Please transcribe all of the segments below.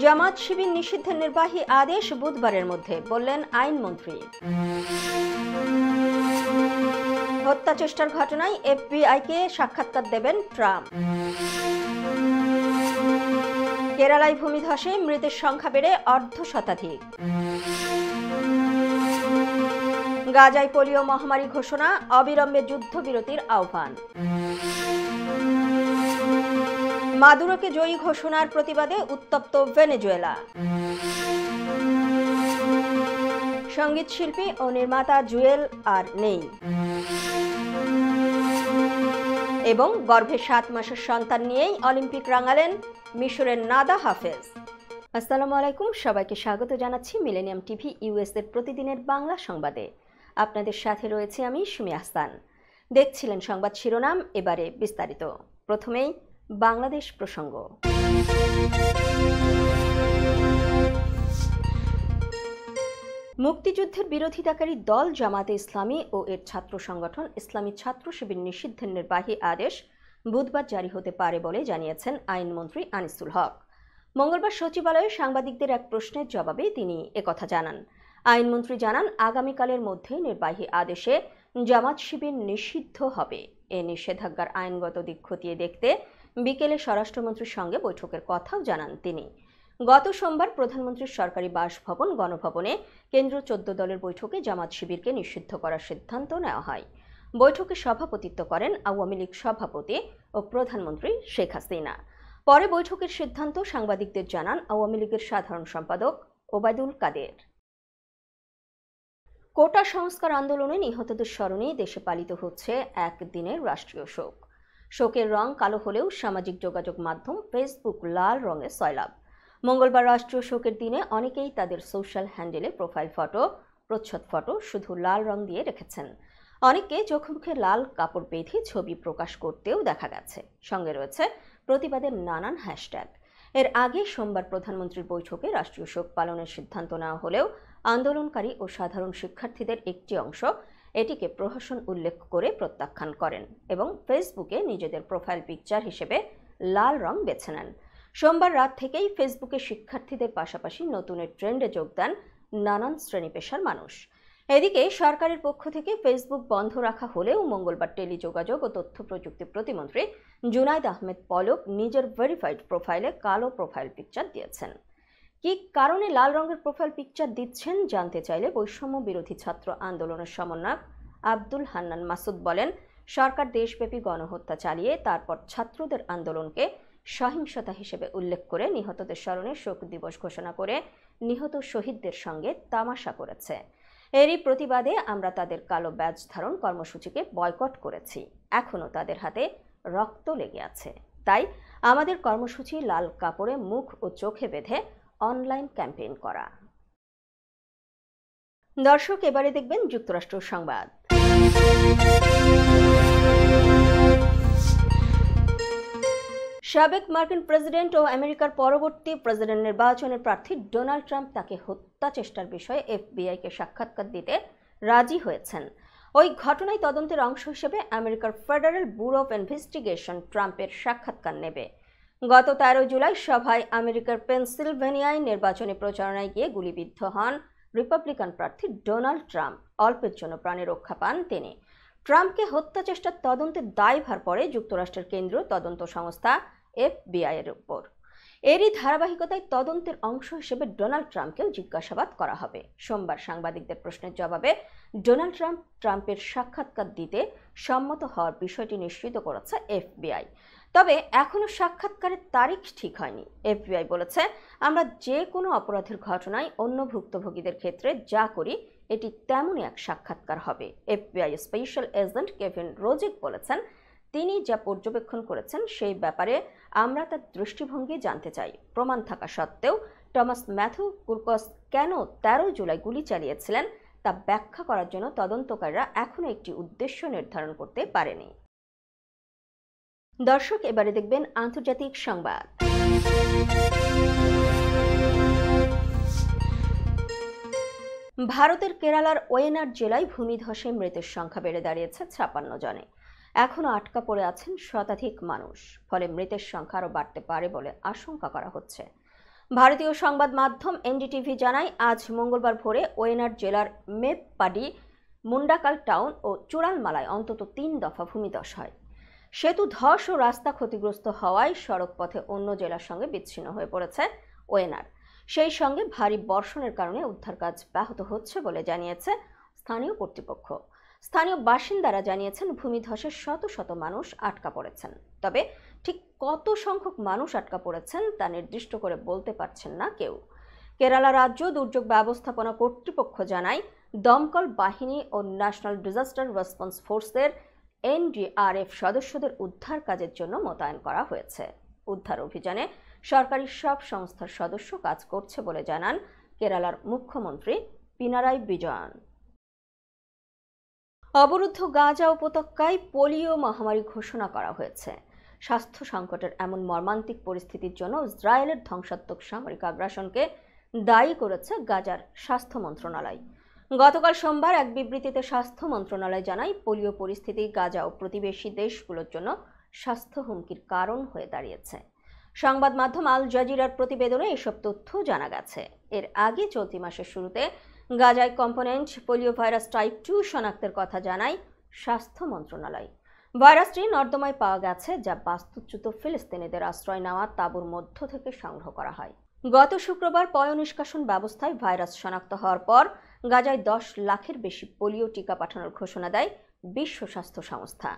জামাত শিবির নিষিদ্ধের নির্বাহী আদেশ বুধবারের মধ্যে, বললেন আইনমন্ত্রী। হত্যা চেষ্টার ঘটনায় এফবিআইকে সাক্ষাৎকার দেবেন ট্রাম্প। কেরালায় ভূমিধসে মৃতের সংখ্যা বেড়ে অর্ধশতাধিক। গাজায় পোলিও মহামারী ঘোষণা, অবিলম্বে যুদ্ধবিরতির আহ্বান। মাদুরোকে জয়ী ঘোষণার প্রতিবাদে উত্তপ্ত ভেনেজুয়েলা। সঙ্গীত শিল্পী ও নির্মাতা জুয়েল আর নেই। এবং গর্ভে 7 মাসের সন্তান নিয়েই অলিম্পিক রাঙালেন মিশরের নাদা হাফেজ। আসসালামু আলাইকুম, সবাইকে স্বাগত জানাচ্ছি মিলেনিয়াম টিভি ইউএস এর প্রতিদিনের বাংলা সংবাদে। আপনাদের সাথে রয়েছে আমি সুমি আহসান। দেখছিলেন সংবাদ শিরোনাম, এবারে বিস্তারিত। প্রথমেই বাংলাদেশ প্রসঙ্গ। মুক্তিযুদ্ধের বিরোধিতাকারী দল জামাতে ইসলামী ও এর ছাত্র সংগঠন ইসলামী ছাত্র শিবির নিষিদ্ধের নির্বাহী আদেশ বুধবার জারি হতে পারে বলে জানিয়েছেন আইনমন্ত্রী আনিসুল হক। মঙ্গলবার সচিবালয়ে সাংবাদিকদের এক প্রশ্নের জবাবে তিনি একথা জানান। আইনমন্ত্রী জানান, আগামীকালের মধ্যে নির্বাহী আদেশে জামাত শিবির নিষিদ্ধ হবে। এ নিষেধাজ্ঞার আইনগত দিক খতিয়ে দেখতে বিকেলে স্বরাষ্ট্রমন্ত্রীর সঙ্গে বৈঠকের কথাও জানান তিনি। গত সোমবার প্রধানমন্ত্রীর সরকারি বাসভবন গণভবনে কেন্দ্রীয় 14 দলের বৈঠকে জামাত শিবিরকে নিষিদ্ধ করার সিদ্ধান্ত নেওয়া হয়। বৈঠকে সভাপতিত্ব করেন আওয়ামী লীগ সভাপতি ও প্রধানমন্ত্রী শেখ হাসিনা। পরে বৈঠকের সিদ্ধান্ত সাংবাদিকদের জানান আওয়ামী লীগের সাধারণ সম্পাদক ওবায়দুল কাদের। কোটা সংস্কার আন্দোলনে নিহতদের স্মরণে দেশে পালিত হচ্ছে একদিনের রাষ্ট্রীয় শোক। শোকের রং কালো হলেও সামাজিক যোগাযোগ মাধ্যম ফেসবুক লাল রঙে সয়লাব। মঙ্গলবার রাষ্ট্রীয় শোকের দিনে অনেকেই তাদের সোশ্যাল হ্যান্ডেলে প্রোফাইল ফটো, প্রচ্ছদ ফটো শুধু লাল রং দিয়ে রেখেছেন। অনেকে চোখে মুখে লাল কাপড় বেঁধে ছবি প্রকাশ করতেও দেখা গেছে। সঙ্গে রয়েছে প্রতিবাদের নানান হ্যাশট্যাগ। এর আগে সোমবার প্রধানমন্ত্রীর বৈঠকে রাষ্ট্রীয় শোক পালনের সিদ্ধান্ত নেওয়া হলেও আন্দোলনকারী ও সাধারণ শিক্ষার্থীদের একটি অংশ এটিকে প্রহসন উল্লেখ করে প্রত্যাখ্যান করেন এবং ফেসবুকে নিজেদের প্রোফাইল পিকচার হিসেবে লাল রং বেছে নেন। সোমবার রাত থেকেই ফেসবুকে শিক্ষার্থীদের পাশাপাশি নতুনের ট্রেন্ডে যোগ দেন নানান শ্রেণী পেশার মানুষ। এদিকে সরকারের পক্ষ থেকে ফেসবুক বন্ধ রাখা হলেও মঙ্গলবার টেলিযোগাযোগ ও তথ্য প্রযুক্তি প্রতিমন্ত্রী জুনাইদ আহমেদ পলক নিজের ভেরিফাইড প্রোফাইলে কালো প্রোফাইল পিকচার দিয়েছেন। কি কারণে লাল রঙের প্রোফাইল পিকচার দিচ্ছেন জানতে চাইলে বৈষম্য বিরোধী ছাত্র আন্দোলনের সমন্বয়ক আব্দুল হান্নান মাসুদ বলেন, সরকার দেশব্যাপী গণহত্যা চালিয়ে তারপর ছাত্রদের আন্দোলনকে সহিংসতা হিসেবে উল্লেখ করে নিহতদের স্মরণে শোক দিবস ঘোষণা করে নিহত শহীদদের সঙ্গে তামাশা করেছে। এরই প্রতিবাদে আমরা তাদের কালো ব্যাজ ধারণ কর্মসূচিকে বয়কট করেছি। এখনও তাদের হাতে রক্ত লেগে আছে। তাই আমাদের কর্মসূচি লাল কাপড়ে মুখ ও চোখে বেঁধে অনলাইন ক্যাম্পেইন করা। দর্শক, এবারে দেখবেন যুক্তরাষ্ট্র সংবাদ। সাবেক মার্কিন প্রেসিডেন্ট ও আমেরিকার পরবর্তী প্রেসিডেন্ট নির্বাচনের প্রার্থী ডোনাল্ড ট্রাম্প তাকে হত্যা চেষ্টার বিষয়ে এফবিআইকে সাক্ষাৎকার দিতে রাজি হয়েছেন। ওই ঘটনায় তদন্তের অংশ হিসেবে আমেরিকার ফেডারেল ব্যুরো অফ ইনভেস্টিগেশন ট্রাম্পের সাক্ষাৎকার নেবে। গত 13 জুলাই সভায় আমেরিকার পেনসিলভেনিয়ায় নির্বাচনী প্রচারণায় গিয়ে গুলিবিদ্ধ হন রিপাবলিকান প্রার্থী ডোনাল্ড ট্রাম্প। অল্পের জন্য প্রাণে রক্ষা পান তিনি। ট্রাম্পকে হত্যা চেষ্টার তদন্তের দায়ভার পড়ে যুক্তরাষ্ট্রের কেন্দ্রীয় তদন্ত সংস্থা এফবিআই এর উপর। এরই ধারাবাহিকতায় তদন্তের অংশ হিসেবে ডোনাল্ড ট্রাম্পকেও জিজ্ঞাসাবাদ করা হবে। সোমবার সাংবাদিকদের প্রশ্নের জবাবে ডোনাল্ড ট্রাম্পের সাক্ষাৎকার দিতে সম্মত হওয়ার বিষয়টি নিশ্চিত করেছে এফবিআই। তবে এখনও সাক্ষাৎকারের তারিখ ঠিক হয়নি। এফবিআই বলেছে, আমরা যে কোনো অপরাধের ঘটনায় অন্য ভুক্তভোগীদের ক্ষেত্রে যা করি এটি তেমনই এক সাক্ষাৎকার হবে। এফবিআই স্পেশাল এজেন্ট কেভিন রোজেক বলেছেন, তিনি যা পর্যবেক্ষণ করেছেন সেই ব্যাপারে আমরা তার দৃষ্টিভঙ্গি জানতে চাই। প্রমাণ থাকা সত্ত্বেও টমাস ম্যাথু কুরকস কেন 13 জুলাই গুলি চালিয়েছিলেন তা ব্যাখ্যা করার জন্য তদন্তকারীরা এখনও একটি উদ্দেশ্য নির্ধারণ করতে পারেনি। দর্শক, এবারে দেখবেন আন্তর্জাতিক সংবাদ। ভারতের কেরালার ওয়েনাড জেলায় ভূমিধসে মৃতের সংখ্যা বেড়ে দাঁড়িয়েছে ৫৬ জনে। এখনও আটকা পড়ে আছেন শতাধিক মানুষ, ফলে মৃতের সংখ্যা আরও বাড়তে পারে বলে আশঙ্কা করা হচ্ছে। ভারতীয় সংবাদ মাধ্যম এনডিটিভি জানায়, আজ মঙ্গলবার ভোরে ওয়েনাড জেলার মেপপাডি, মুন্ডাকাল টাউন ও চূড়ালমালায় অন্তত ৩ দফা ভূমিধস হয়। সেতু ধস ও রাস্তা ক্ষতিগ্রস্ত হওয়ায় সড়ক পথে অন্য জেলার সঙ্গে বিচ্ছিন্ন হয়ে পড়েছে ওয়েনাড। সেই সঙ্গে ভারী বর্ষণের কারণে উদ্ধার কাজ ব্যাহত হচ্ছে বলে জানিয়েছে স্থানীয় কর্তৃপক্ষ। স্থানীয় বাসিন্দারা জানিয়েছেন, ভূমিধসে শত শত মানুষ আটকা পড়েছেন। তবে ঠিক কত সংখ্যক মানুষ আটকা পড়েছেন তা নির্দিষ্ট করে বলতে পারছেন না কেউ। কেরালা রাজ্য দুর্যোগ ব্যবস্থাপনা কর্তৃপক্ষ জানায়, দমকল বাহিনী ও ন্যাশনাল ডিজাস্টার রেসপন্স ফোর্সের এনডিআরএফ সদস্যদের উদ্ধার কাজের জন্য মোতায়েন করা হয়েছে। উদ্ধার অভিযানে সরকারি সব সংস্থার সদস্য কাজ করছে বলে জানান কেরালার মুখ্যমন্ত্রী পিনারাই বিজয়ন। অবরুদ্ধ গাজা উপত্যকায় পোলিও মহামারী ঘোষণা করা হয়েছে। স্বাস্থ্য সংকটের এমন মর্মান্তিক পরিস্থিতির জন্য ইসরায়েলের ধ্বংসাত্মক সামরিক আগ্রাসনকে দায়ী করেছে গাজার স্বাস্থ্য মন্ত্রণালয়। গতকাল সোমবার এক বিবৃতিতে স্বাস্থ্য মন্ত্রণালয় জানায়, পোলিও পরিস্থিতি গাজা ও প্রতিবেশী দেশগুলোর জন্য স্বাস্থ্য হুমকির কারণ হয়ে দাঁড়িয়েছে। সংবাদ মাধ্যম আল জাজিরার প্রতিবেদনে এসব তথ্য জানা গেছে। এর আগে চলতি মাসের শুরুতে গাজায় কম্পোনেন্ট পোলিও ভাইরাস টাইপ 2 শনাক্তের কথা জানায় স্বাস্থ্য মন্ত্রণালয়। ভাইরাসটি নর্দমায় পাওয়া গেছে, যা বাস্তুচ্যুত ফিলিস্তিনিদের আশ্রয় নেওয়া তাঁবুর মধ্য থেকে সংগ্রহ করা হয়। গত শুক্রবার পয়ঃনিষ্কাশন ব্যবস্থায় ভাইরাস শনাক্ত হওয়ার পর গাজায় 10 লাখের বেশি পোলিও টিকা পাঠানোর ঘোষণা দেয় বিশ্ব স্বাস্থ্য সংস্থা।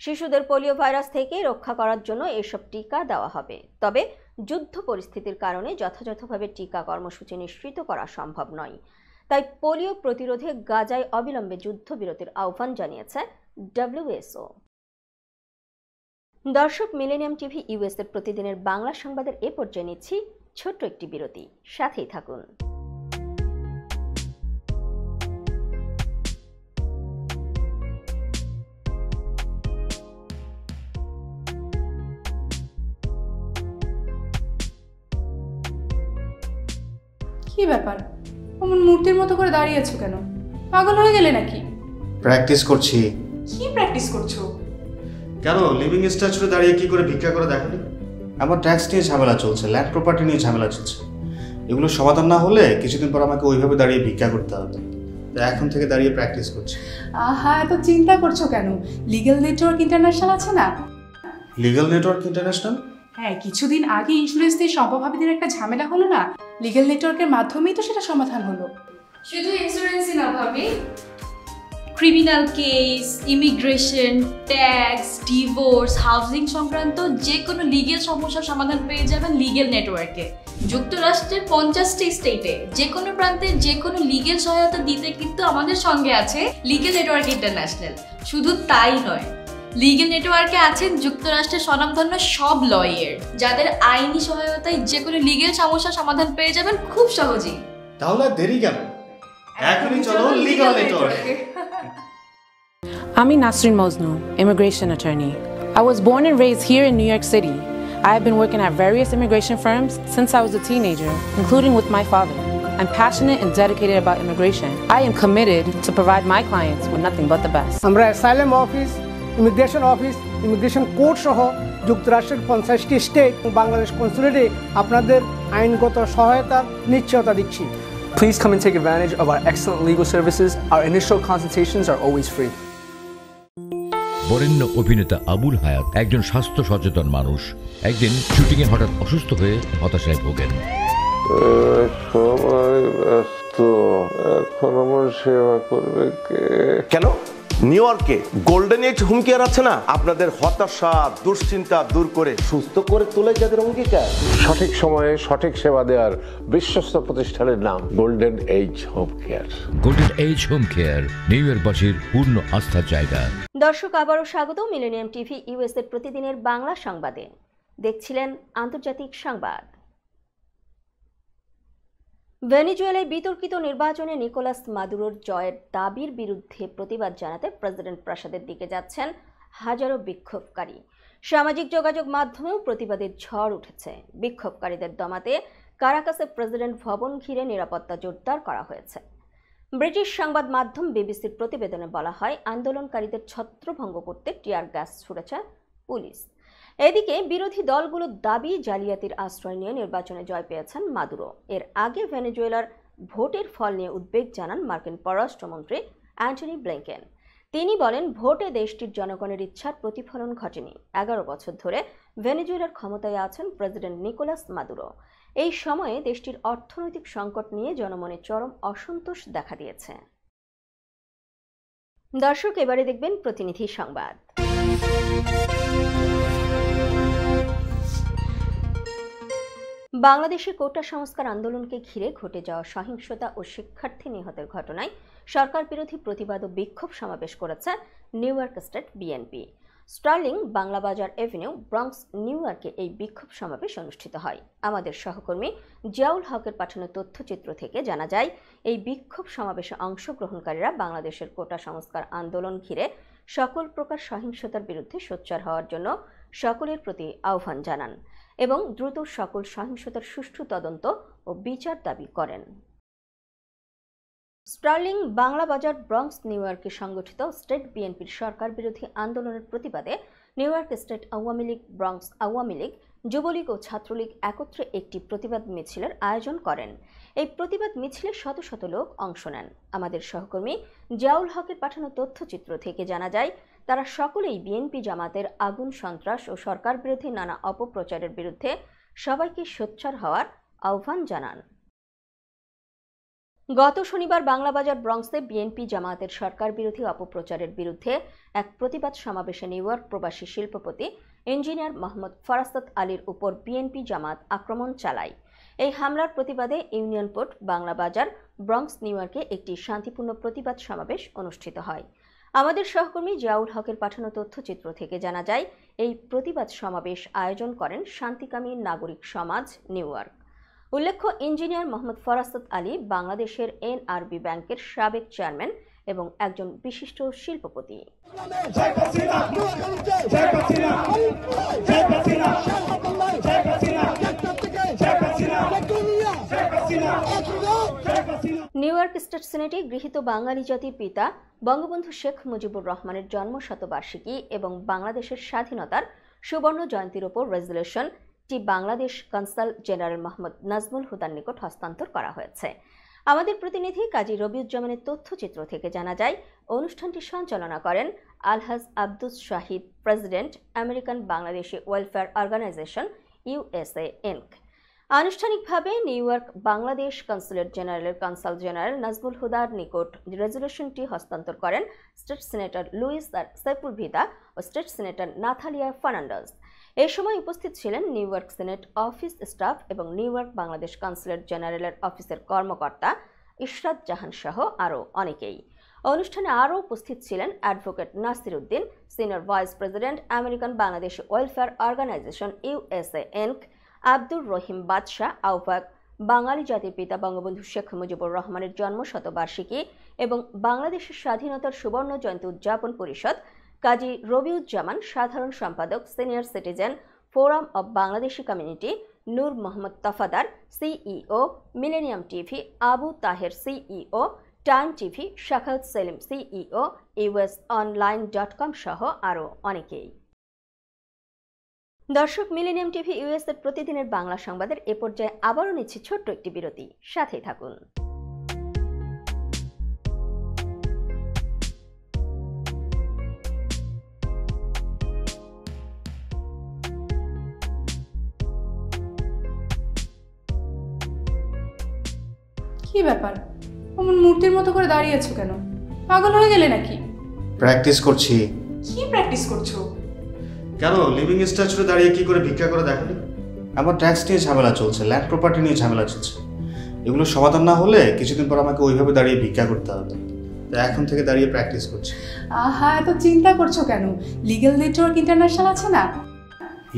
শিশুদের পোলিও ভাইরাস থেকে রক্ষা করার জন্য এসব টিকা দেওয়া হবে। তবে যুদ্ধ পরিস্থিতির কারণে যথাযথভাবে টিকা কর্মসূচি নিশ্চিত করা সম্ভব নয়। তাই পোলিও প্রতিরোধে গাজায় অবিলম্বে যুদ্ধবিরতির আহ্বান জানিয়েছে WHO। দর্শক, মিলেনিয়াম টিভি ইউএস এর প্রতিদিনের বাংলা সংবাদের এ পর্যায়ে নিচ্ছি ছোট্ট একটি বিরতি। সাথেই থাকুন। কি ব্যাপার, অমন মূর্তির মতো করে দাঁড়িয়ে আছো কেন? পাগল হয়ে গেলে নাকি? প্র্যাকটিস করছি। কি প্র্যাকটিস করছো? কেন, লিভিং স্ট্যাচুতে দাঁড়িয়ে কি করে ভিক্ষা করে দেখনি? আমার ট্যাক্স নিয়ে ঝামেলা চলছে, ল্যান্ড প্রপার্টি নিয়ে ঝামেলা চলছে। এগুলো সমাধান না হলে কিছুদিন পর আমাকে ওইভাবে দাঁড়িয়ে ভিক্ষা করতে হবে। এখন থেকে দাঁড়িয়ে প্র্যাকটিস করছি। আহা, এত চিন্তা করছো কেন? লিগ্যাল নেটওয়ার্ক ইন্টারন্যাশনাল আছে না? Legal network international? হ্যাঁ, কিছুদিন আগে ইন্স্যুরেন্স দিয়ে সম্পভাবীদের একটা ঝামেলা হলো না? লিগ্যাল নেটওয়ার্কের মাধ্যমেই তো সেটা সমাধান হলো। শুধু ইন্স্যুরেন্সই না ভাবি, criminal case, immigration, tax, divorce, housing সংক্রান্ত যে কোনো লিগ্যাল সমস্যার সমাধান পেয়ে যাবেন লিগ্যাল নেটওয়ার্কে। যুক্তরাষ্ট্রের 50টি স্টেটে যে কোনো প্রান্তে যে কোনো লিগ্যাল সহায়তা দিতে কিন্তু আমাদের সঙ্গে আছে লিগ্যাল নেটওয়ার্ক ইন্টারন্যাশনাল। শুধু তাই নয়, লিগ্যাল নেটওয়ার্কে আছেন যুক্তরাষ্ট্রের স্বনামধন্য সব লয়ার, যাদের আইনি সহায়তায় যে কোনো লিগ্যাল সমস্যার সমাধান পেয়ে যাবেন খুব সহজেই। তাহলে দেরি কেন? এখনই চলো লিগ্যাল নেটওয়ার্কে। I'm Nasrin Mosnu, immigration attorney. I was born and raised here in New York City. I have been working at various immigration firms since I was a teenager, including with my father. I'm passionate and dedicated about immigration. I am committed to provide my clients with nothing but the best. আমরা asylum office, immigration court সহ যুক্তরাষ্ট্রের 50টি state ও বাংলাদেশ কনসুলেটে আপনাদের আইনগত সহায়তার নিশ্চয়তা দিচ্ছি। Please come and take advantage of our excellent legal services. Our initial consultations are always free. বরেণ্য অভিনেতা আবুল হায়াত একজন স্বাস্থ্য সচেতন মানুষ। একদিন শুটিংয়ে হঠাৎ অসুস্থ হয়ে হতাশায় ভোগেন। সবাই ব্যস্ত, এখন আমার সেবা করবে কে? কেন? নিউ ইয়র্কে গোল্ডেন এজ হোম কেয়ার আছে না, আপনাদের হতাশা দুশ্চিন্তা দূর করে সুস্থ করে তোলে যাদের অঙ্গীকার। সঠিক সময়ে সঠিক সেবা দেওয়ার বিশ্বস্ত প্রতিষ্ঠানের নাম Golden Age Home Care. Golden Age Home Care New ইয়র্কবাসীর পূর্ণ আস্থার জায়গা। দর্শক, আবারও স্বাগত মিলেনিয়াম টিভি ইউএস এর প্রতিদিনের বাংলা সংবাদে। দেখছিলেন আন্তর্জাতিক সংবাদ। ভেনেজুয়েলায় বিতর্কিত নির্বাচনে নিকোলাস মাদুরোর জয়ের দাবির বিরুদ্ধে প্রতিবাদ জানাতে প্রেসিডেন্ট প্রাসাদের দিকে যাচ্ছেন হাজারো বিক্ষোভকারী। সামাজিক যোগাযোগ মাধ্যমেও প্রতিবাদের ঝড় উঠেছে। বিক্ষোভকারীদের দমাতে কারাকাসে প্রেসিডেন্ট ভবন ঘিরে নিরাপত্তা জোরদার করা হয়েছে। ব্রিটিশ সংবাদ মাধ্যম বিবিসির প্রতিবেদনে বলা হয়, আন্দোলনকারীদের ছত্রভঙ্গ করতে টিয়ার গ্যাস ছুড়েছে পুলিশ। এদিকে বিরোধী দলগুলোর দাবি, জালিয়াতির আশ্রয় নিয়ে নির্বাচনে জয় পেয়েছেন মাদুরো। এর আগে ভেনেজুয়েলার ভোটের ফল নিয়ে উদ্বেগ জানান মার্কিন পররাষ্ট্রমন্ত্রী অ্যান্টনি ব্লিংকেন। তিনি বলেন, ভোটে দেশটির জনগণের ইচ্ছার প্রতিফলন ঘটেনি। 11 বছর ধরে ভেনেজুয়েলার ক্ষমতায় আছেন প্রেসিডেন্ট নিকোলাস মাদুরো। এই সময়ে দেশটির অর্থনৈতিক সংকট নিয়ে জনমনে চরম অসন্তোষ দেখা দিয়েছে। দর্শক, এবারে দেখবেন প্রতিনিধি সংবাদ। বাংলাদেশে কোটা সংস্কার আন্দোলনকে ঘিরে ঘটে যাওয়া সহিংসতা ও শিক্ষার্থী নিহতের ঘটনায় সরকার বিরোধী প্রতিবাদ ও বিক্ষোভ সমাবেশ করেছে New York state BNP. Sterling Banglabazar avenue, Bronx, নিউ ইয়র্কে এই বিক্ষোভ সমাবেশ অনুষ্ঠিত হয়। আমাদের সহকর্মী জিয়াউল হকের পাঠানো তথ্যচিত্র থেকে জানা যায়, এই বিক্ষোভ সমাবেশে অংশগ্রহণকারীরা বাংলাদেশের কোটা সংস্কার আন্দোলন ঘিরে সকল প্রকার সহিংসতার বিরুদ্ধে সোচ্চার হওয়ার জন্য সকলের প্রতি আহ্বান জানান এবং দ্রুত সকল সহিংসতার সুষ্ঠু তদন্ত ও বিচার দাবি করেন। স্টার্লিং বাংলাবাজার, ব্রঙ্কস, নিউ ইয়র্কে সংগঠিত স্টেট বিএনপির সরকার বিরোধী আন্দোলনের প্রতিবাদে New York State Awami League, Bronx Awami League, Jubo League ও ছাত্রলীগ একত্রে একটি প্রতিবাদ মিছিলের আয়োজন করেন। এই প্রতিবাদ মিছিলে শত শত লোক অংশ নেন। আমাদের সহকর্মী জিয়াউল হকের পাঠানো তথ্যচিত্র থেকে জানা যায়, তারা সকলেই বিএনপি জামাতের আগুন সন্ত্রাস ও সরকার বিরোধী নানা অপপ্রচারের বিরুদ্ধে সবাইকে সোচ্চার হওয়ার আহ্বান জানান। গত শনিবার বাংলাবাজার, ব্রঙ্কসে বিএনপি জামাতের সরকার বিরোধী অপপ্রচারের বিরুদ্ধে এক প্রতিবাদ সমাবেশে নিউ ইয়র্ক প্রবাসী শিল্পপতি ইঞ্জিনিয়ার মোহাম্মদ ফরাসত আলীর উপর বিএনপি জামাত আক্রমণ চালায়। এই হামলার প্রতিবাদে ইউনিয়ন পোর্ট, বাংলাবাজার, ব্রঙ্কস, নিউ ইয়র্কে একটি শান্তিপূর্ণ প্রতিবাদ সমাবেশ অনুষ্ঠিত হয়। আমাদের সহকর্মী জিয়াউল হকের পাঠানো তথ্যচিত্র থেকে জানা যায়, এই প্রতিবাদ সমাবেশ আয়োজন করেন শান্তিকামী নাগরিক সমাজ নিউ ইয়র্ক। উল্লেখ্য, ইঞ্জিনিয়ার মোহাম্মদ ফরাসত আলী বাংলাদেশের এনআরবি ব্যাংকের সাবেক চেয়ারম্যান এবং একজন বিশিষ্ট শিল্পপতি। নিউ ইয়র্ক স্টেট সিনেটে গৃহীত বাঙালি জাতির পিতা বঙ্গবন্ধু শেখ মুজিবুর রহমানের জন্মশতবার্ষিকী এবং বাংলাদেশের স্বাধীনতার সুবর্ণ জয়ন্তীর উপর রেজলিউশনটি বাংলাদেশ কনসাল জেনারেল মোহাম্মদ নাজমুল হুদার নিকট হস্তান্তর করা হয়েছে। আমাদের প্রতিনিধি কাজী রবিউজ্জামানের তথ্যচিত্র থেকে জানা যায়, অনুষ্ঠানটি সঞ্চালনা করেন Alhaj Abdus Shahid, president, American Bangladeshi Welfare Organization USA Inc. আনুষ্ঠানিকভাবে নিউ ইয়র্ক বাংলাদেশ কনসুলেট জেনারেলের কনসাল জেনারেল নাজমুল হুদার নিকট রেজলিউশনটি হস্তান্তর করেন স্টেট সিনেটর লুইস সেপুলভিদা ও স্টেট সিনেটর নাথালিয়া ফার্নান্ডেজ। এই সময় উপস্থিত ছিলেন New York senate office staff এবং নিউ ইয়র্ক বাংলাদেশ কনসুলেট জেনারেলের অফিসের কর্মকর্তা ইশরাত জাহান সহ আরও অনেকেই। অনুষ্ঠানে আরও উপস্থিত ছিলেন advocate Nasir Uddin, senior vice president, American Bangladesh Welfare Organization USA Inc, Abdur Rahim Badshah, আহ্বায়ক, বাঙালি জাতির পিতা বঙ্গবন্ধু শেখ মুজিবুর রহমানের জন্মশতবার্ষিকী এবং বাংলাদেশের স্বাধীনতার সুবর্ণ জয়ন্তী উদযাপন পরিষদ, কাজী রবিউজ্জামান, সাধারণ সম্পাদক, senior citizen forum of Bangladeshi community, Nur Mohammad Tafadar, CEO, millennium TV, Abu Taher, CEO, time TV, Shakhawat Selim, CEO, usonline.com সহ আরও অনেকেই। দর্শক, মিলেনিয়াম টিভি US এর প্রতিদিনের বাংলা সংবাদের এ পর্যায়ে আবারও নিচ্ছি ছোট্ট একটি বিরতি, সাথেই থাকুন। কি ব্যাপার, অমন মূর্তির মতো করে দাঁড়িয়ে আছো কেন? পাগল হয়ে গেলে নাকি? প্র্যাকটিস করছি। কি প্র্যাকটিস করছো? কেন লিভিং স্ট্যাচুরে দাঁড়িয়ে কি করে ভিক্ষা করে দেখনি? আমার ট্যাক্স নিয়ে ঝামেলা চলছে, ল্যান্ড প্রপার্টি নিয়ে ঝামেলা চলছে। এগুলো সমাধান না হলে কিছুদিন পর আমাকে ওইভাবে দাঁড়িয়ে ভিক্ষা করতে হবে। তাই এখন থেকে দাঁড়িয়ে প্র্যাকটিস করছি। আহা, এত চিন্তা করছো কেন? লিগ্যাল নেটওয়ার্ক ইন্টারন্যাশনাল আছে না?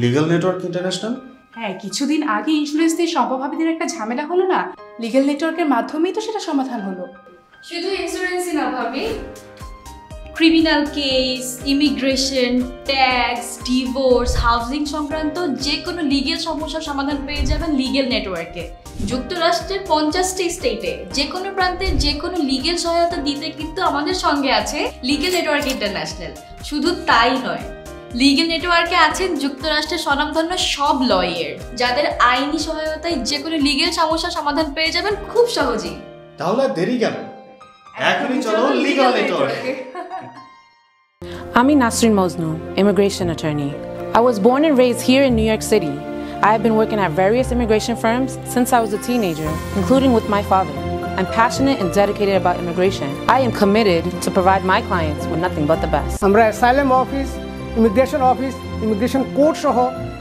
Legal network international? হ্যাঁ, কিছুদিন আগে ইন্স্যুরেন্স দিয়ে সম্পভাবীদের একটা ঝামেলা হলো না, লিগ্যাল নেটওয়ার্কের মাধ্যমেই তো সেটা সমাধান হলো। শুধু ইন্স্যুরেন্সই না ভাবি, criminal case, immigration, tax, divorce, housing সংক্রান্ত যে কোনো লিগেল সমস্যার সমাধান পেয়ে যাবেন লিগেল নেটওয়ার্কে। যুক্তরাষ্ট্রের 50টি স্টেটে যে কোনো প্রান্তে যে কোনো লিগেল সহায়তা দিতে কিন্তু আমাদের সঙ্গে আছে লিগেল নেটওয়ার্ক ইন্টারন্যাশনাল। শুধু তাই নয়, লিগেল নেটওয়ার্কে আছেন যুক্তরাষ্ট্রের স্বনামধন্য সব লয়ার, যাদের আইনি সহায়তায় যে কোনো লিগেল সমস্যার সমাধান পেয়ে যাবেন খুব সহজেই। তাহলে দেরি কেন? এখনই চলো লিগ্যাল নেটওয়ার্কে। I'm Nasrin Mosnu, immigration attorney. I was born and raised here in New York City. I have been working at various immigration firms since I was a teenager, including with my father. I'm passionate and dedicated about immigration. I am committed to provide my clients with nothing but the best. আমরা asylum office, immigration court সহ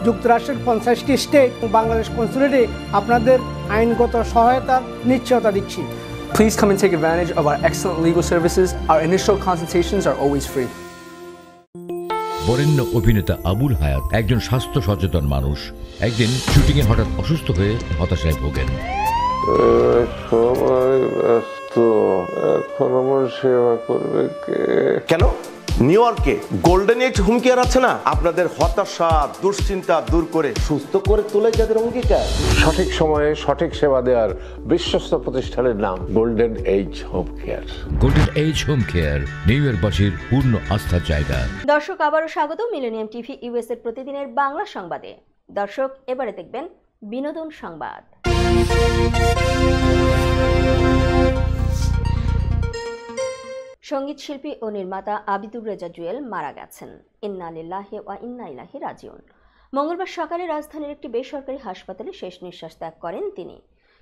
যুক্তরাষ্ট্রের 50টি state এবং বাংলাদেশ কনসুলেটে আপনাদের আইনগত সহায়তার নিশ্চয়তা দিচ্ছি। Please come and take advantage of our excellent legal services. Our initial consultations are always free. বরেণ্য অভিনেতা আবুল হায়াত একজন স্বাস্থ্য সচেতন মানুষ। একদিন শুটিংয়ে হঠাৎ অসুস্থ হয়ে হতাশায় ভোগেন। সবাই ব্যস্ত, এখন আমার সেবা করবে কে? কেন? নিউ ইয়র্কে গোল্ডেন এজ হোম কেয়ার আছে না, আপনাদের হতাশা দুশ্চিন্তা দূর করে সুস্থ করে তোলে যাদের অঙ্গীকার। সঠিক সময়ে সঠিক সেবা দেওয়ার বিশ্বস্ত প্রতিষ্ঠানের নাম Golden Age Home Care. Golden Age Home Care New ইয়র্কবাসীর পূর্ণ আস্থার জায়গা। দর্শক, আবারও স্বাগত মিলেনিয়াম টিভি ইউএস এর প্রতিদিনের বাংলা সংবাদে। দর্শক, এবারে দেখবেন বিনোদন সংবাদ। সঙ্গীত শিল্পী ও নির্মাতা আবিদুর রেজা জুয়েল মারা গেছেন। ইন্না লিল্লাহি ওয়া ইন্না ইলাইহি রাজিউন। মঙ্গলবার সকালে রাজধানীর একটি বেসরকারি হাসপাতালে শেষ নিঃশ্বাস ত্যাগ করেন তিনি।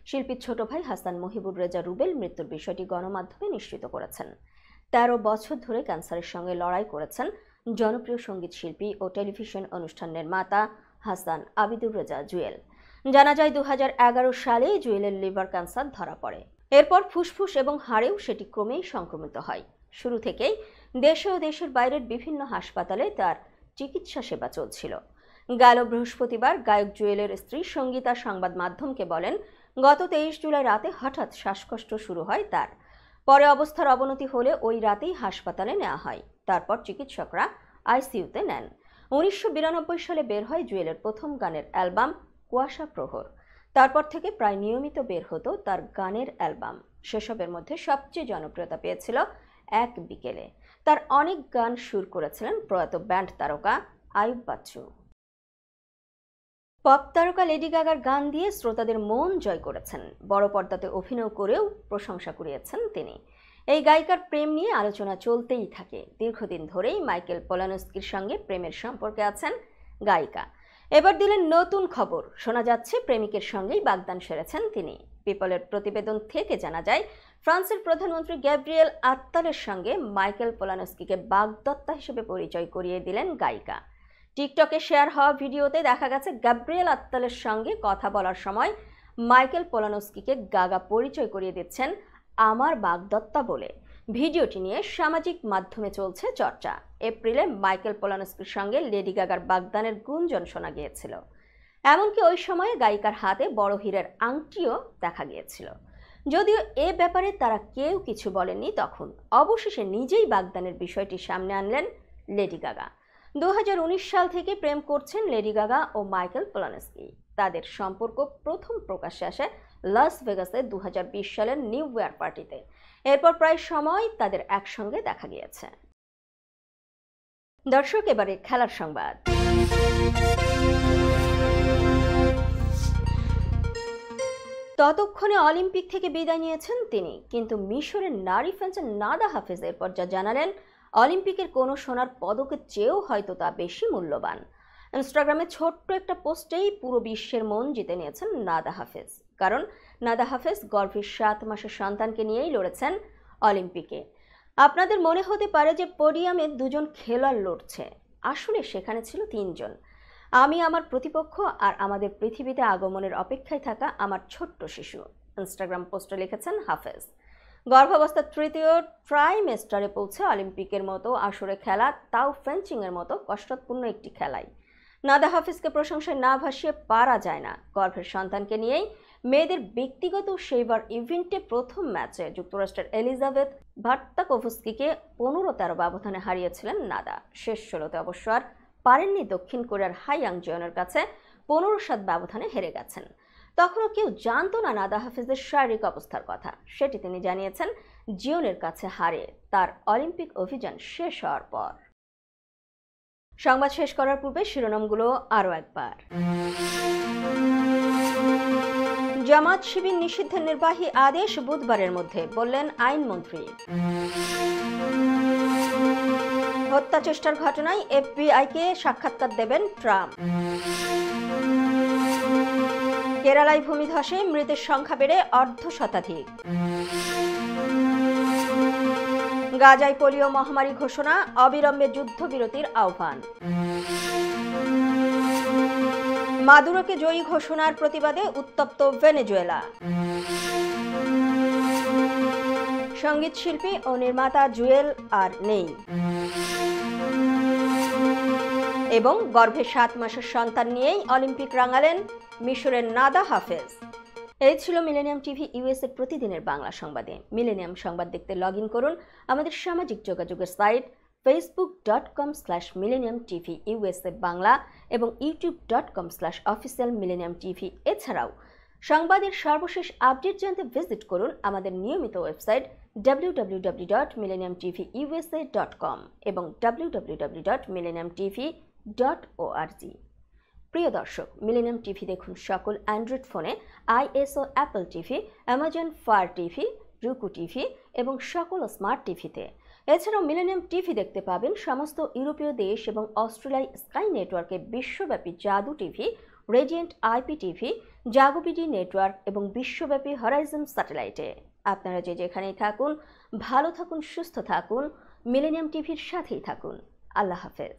শিল্পীর ছোট ভাই হাসান মহিবুর রেজা রুবেল মৃত্যুর বিষয়টি গণমাধ্যমে নিশ্চিত করেছেন। 13 বছর ধরে ক্যান্সারের সঙ্গে লড়াই করেছেন জনপ্রিয় সঙ্গীত শিল্পী ও টেলিভিশন অনুষ্ঠান নির্মাতা হাসান আবিদুর রেজা জুয়েল। জানা যায় 2011 সালে জুয়েলের লিভার ক্যান্সার ধরা পড়ে। এরপর ফুসফুস এবং হাড়েও সেটি ক্রমেই সংক্রমিত হয়। শুরু থেকেই দেশে ও দেশের বাইরের বিভিন্ন হাসপাতালে তার চিকিৎসা সেবা চলছিল। গেল বৃহস্পতিবার গায়ক জুয়েলের স্ত্রী সঙ্গীতা সংবাদ মাধ্যমকে বলেন, গত 23 জুলাই রাতে হঠাৎ শ্বাসকষ্ট শুরু হয় তার। পরে অবস্থার অবনতি হলে ওই রাতেই হাসপাতালে নেওয়া হয়। তারপর চিকিৎসকরা আইসিইউতে নেন। 1992 সালে বের হয় জুয়েলের প্রথম গানের অ্যালবাম কুয়াশা প্রহর। তারপর থেকে প্রায় নিয়মিত বের হতো তার গানের অ্যালবাম। সেসবের মধ্যে সবচেয়ে জনপ্রিয়তা পেয়েছিল এক বিকেলে। তার অনেক গান সুর করেছিলেন প্রয়াত ব্যান্ড তারকা আইয়ুব বাচ্চু। পপ তারকা লেডি গাগার গান দিয়ে শ্রোতাদের মন জয় করেছেন। বড় পর্দাতে অভিনয় করেও প্রশংসা কুড়িয়েছেন তিনি। এই গায়িকার প্রেম নিয়ে আলোচনা চলতেই থাকে। দীর্ঘদিন ধরেই মাইকেল পোলানস্কির সঙ্গে প্রেমের সম্পর্কে আছেন গায়িকা। এবার দিলেন নতুন খবর। শোনা যাচ্ছে প্রেমিকের সঙ্গেই বাগদান সেরেছেন তিনি। পিপলের প্রতিবেদন থেকে জানা যায়, ফ্রান্সের প্রধানমন্ত্রী গ্যাব্রিয়েল আত্তালের সঙ্গে মাইকেল পোলানস্কিকে বাগদত্তা হিসেবে পরিচয় করিয়ে দিলেন গায়িকা। টিকটকে শেয়ার হওয়া ভিডিওতে দেখা গেছে গ্যাব্রিয়েল আত্তালের সঙ্গে কথা বলার সময় মাইকেল পোলানস্কিকে গাগা পরিচয় করিয়ে দিচ্ছেন আমার বাগদত্তা বলে। ভিডিওটি নিয়ে সামাজিক মাধ্যমে চলছে চর্চা। এপ্রিলে মাইকেল পোলানস্কির সঙ্গে লেডি গাগার বাগদানের গুঞ্জন শোনা গিয়েছিল। এমনকি ওই সময়ে গায়িকার হাতে বড় হীরের আংটিও দেখা গিয়েছিল। যদিও এ ব্যাপারে তারা কেউ কিছু বলেননি তখন। অবশেষে নিজেই বাগদানের বিষয়টি সামনে আনলেন লেডি গাগা। 2019 সাল থেকে প্রেম করছেন লেডি গাগা ও মাইকেল পোলানস্কি। তাদের সম্পর্ক প্রথম প্রকাশ্যে আসে লাস ভেগাসে 2020 সালের নিউ ইয়ার পার্টিতে। এরপর প্রায় সময় তাদের একসঙ্গে দেখা গিয়েছে। দর্শক, এবারে খেলার সংবাদ। ততক্ষণে অলিম্পিক থেকে বিদায় নিয়েছেন তিনি, কিন্তু মিশরের নারী ফেন্সার নাদা হাফেজ এরপর যা জানালেন, অলিম্পিকের কোনো সোনার পদকের চেয়েও হয়তো তা বেশি মূল্যবান। ইনস্টাগ্রামে ছোট্ট একটা পোস্টেই পুরো বিশ্বের মন জিতে নিয়েছেন নাদা হাফেজ। কারণ নাদা হাফেজ গর্ভের 7 মাসের সন্তানকে নিয়েই লড়েছেন অলিম্পিকে। আপনাদের মনে হতে পারে যে পোডিয়ামে 2 জন খেলোয়াড় লড়ছে, আসলে সেখানে ছিল 3 জন। আমি, আমার প্রতিপক্ষ আর আমাদের পৃথিবীতে আগমনের অপেক্ষায় থাকা আমার ছোট্ট শিশু। ইনস্টাগ্রাম পোস্টে লিখেছেন হাফেজ। গর্ভাবস্থার 3য় ট্রাইমেস্টারে পৌঁছে অলিম্পিকের মতো আসরে খেলা, তাও ফেন্সিংয়ের মতো কষ্টপূর্ণ একটি খেলাই। নাদা হাফেজকে প্রশংসায় না ভাসিয়ে পারা যায় না। গর্ভের সন্তানকে নিয়েই মেয়েদের ব্যক্তিগত সেবার ইভেন্টে প্রথম ম্যাচে যুক্তরাষ্ট্রের এলিজাবেথ ভার্তাকোভস্কিকে 15-13 ব্যবধানে হারিয়েছিলেন নাদা। শেষ 16তে অবশ্য আর পারেননি দক্ষিণ কোরিয়ার হাইয়াং জিওনের কাছে, 15-7 ব্যবধানে হেরে গেছেন। তখনও কেউ জানতো না নাদা হাফিজের শারীরিক অবস্থার কথা। সেটি তিনি জানিয়েছেন জিওনের কাছে হারে তার অলিম্পিক অভিযান শেষ হওয়ার পর। সংবাদ শেষ করার পূর্বে শিরোনামগুলো আরও একবার। জামাত শিবির নিষিদ্ধের নির্বাহী আদেশ বুধবারের মধ্যে, বললেন আইনমন্ত্রী। হত্যা চেষ্টার ঘটনায় এফবিআইকে সাক্ষাৎকার দেবেন ট্রাম্প। কেরালায় ভূমিধসে মৃতের সংখ্যা বেড়ে 1/2 গাজায় পোলিও মহামারী ঘোষণা, অবিলম্বে যুদ্ধবিরতির আহ্বান। মাদুরোকে জয়ী ঘোষণার প্রতিবাদে উত্তপ্ত ভেনেজুয়েলা। সঙ্গীত শিল্পী ও নির্মাতা জুয়েল আর নেই। এবং গর্ভে 7 মাসের সন্তান নিয়েই অলিম্পিক রাঙালেন মিশরের নাদা হাফেজ। এই ছিল মিলেনিয়াম টিভি ইউএসএ প্রতিদিনের বাংলা সংবাদে। মিলেনিয়াম সংবাদ দেখতে লগ ইন করুন আমাদের সামাজিক যোগাযোগের সাইট facebook.com/millenniumtvusa বাংলা এবং youtube.com/officialmillenniumtv। এছাড়াও সংবাদের সর্বশেষ আপডেট জানতে ভিজিট করুন আমাদের নিয়মিত ওয়েবসাইট www.millenniumtvusa.com এবং www.millenniumtv.org। প্রিয় দর্শক, মিলেনিয়াম টিভি দেখুন সকল অ্যান্ড্রয়েড ফোনে, ISO Apple TV, Amazon fire TV, রুকু টিভি এবং সকল স্মার্ট টিভিতে। এছাড়াও মিলেনিয়াম টিভি দেখতে পাবেন সমস্ত ইউরোপীয় দেশ এবং অস্ট্রেলিয়ায় স্কাই নেটওয়ার্কে বিশ্বব্যাপী জাদু TV, radiant IP TV, JagoBD network এবং বিশ্বব্যাপী হরাইজন স্যাটেলাইটে। আপনারা যে যেখানেই থাকুন, ভালো থাকুন, সুস্থ থাকুন, মিলেনিয়াম টিভির সাথেই থাকুন। আল্লাহ হাফেজ।